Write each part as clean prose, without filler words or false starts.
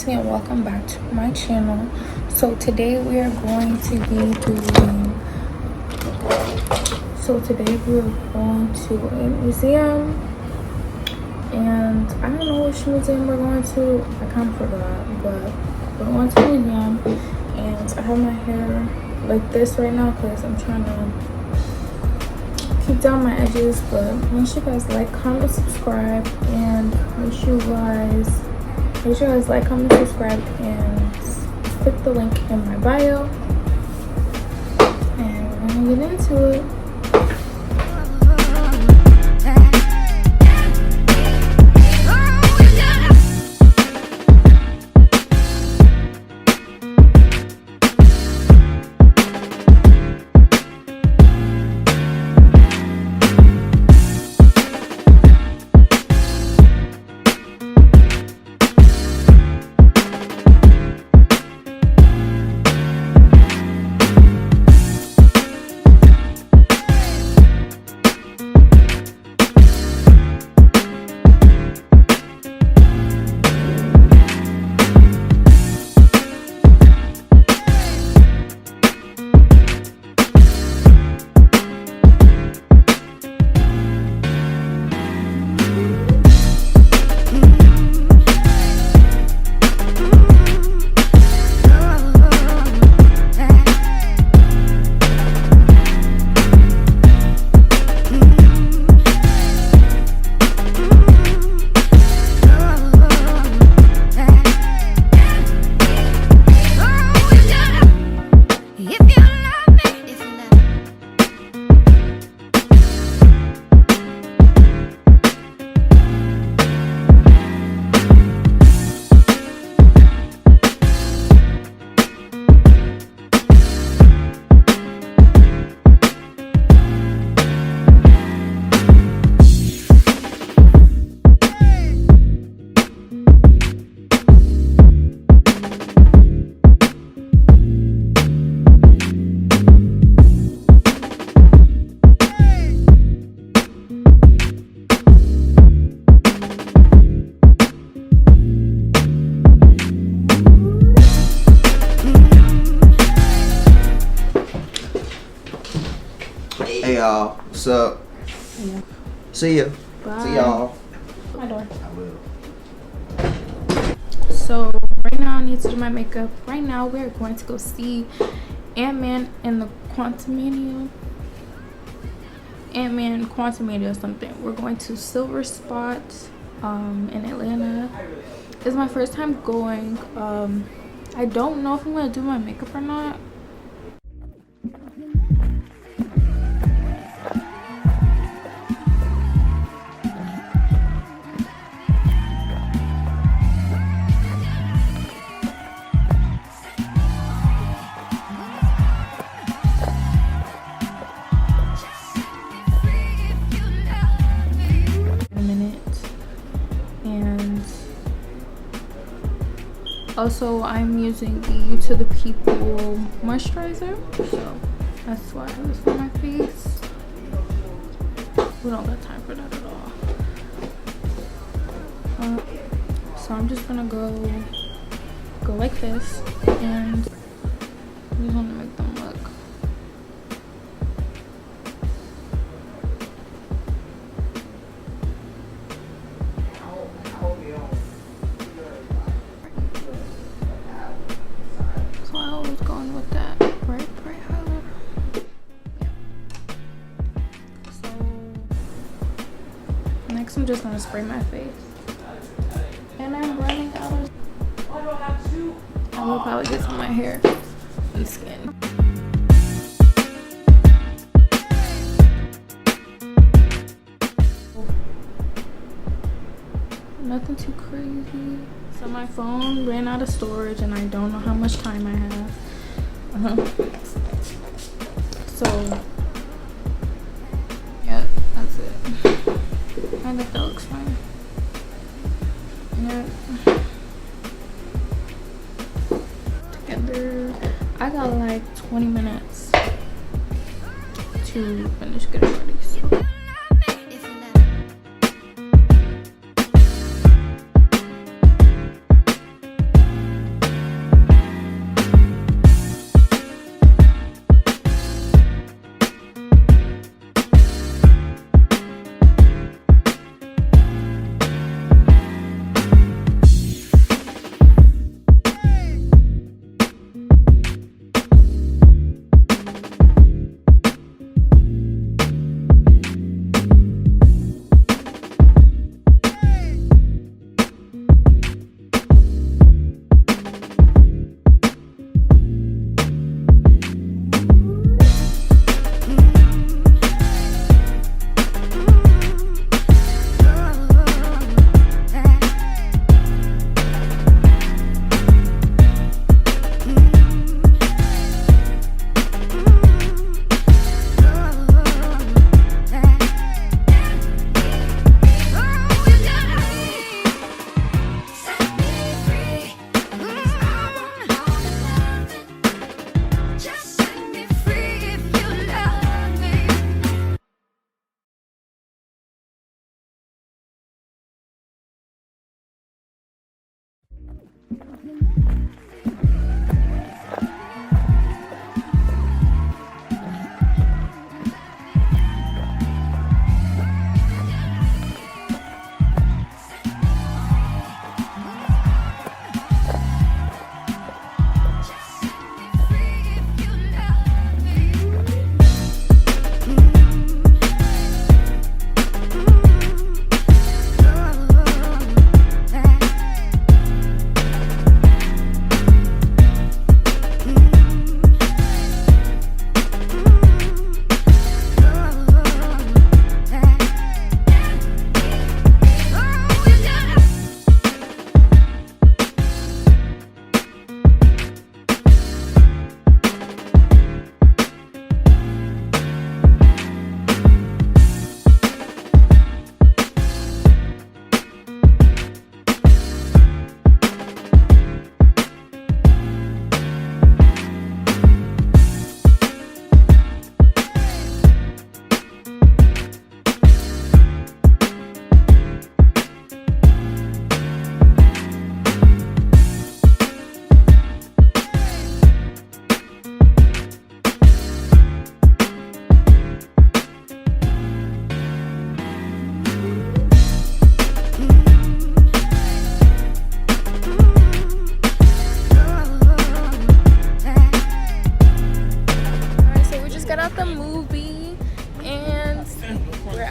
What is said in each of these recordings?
Destiny and welcome back to my channel. So today we are going to be doing a museum, and I don't know which museum we're going to. I kind of forgot, but we're going to a museum. And I have my hair like this right now because I'm trying to keep down my edges. But make sure you guys like, comment, subscribe, and make sure you guys like, comment, subscribe, and click the link in my bio. And we're gonna get into it. Hey y'all, what's up? Yeah. See ya. Bye. See y'all. My door. I will. So right now I need to do my makeup. Right now we're going to go see Ant-Man and the Quantumania. Ant-Man Quantumania or something. We're going to Silver Spot in Atlanta. It's my first time going. I don't know if I'm gonna do my makeup or not. Also, I'm using the You to the People moisturizer, so that's why I use for my face. We don't got time for that at all. So I'm just gonna go like this, and I just want to make them look. Next, I'm just gonna spray my face, and I'm running out of. I will probably get some of my hair and skin. Nothing too crazy. So my phone ran out of storage, and I don't know how much time I have. So yeah, that's it. I think that looks fine. Yeah. Together, I got like 20 minutes to finish getting ready. So.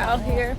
out here.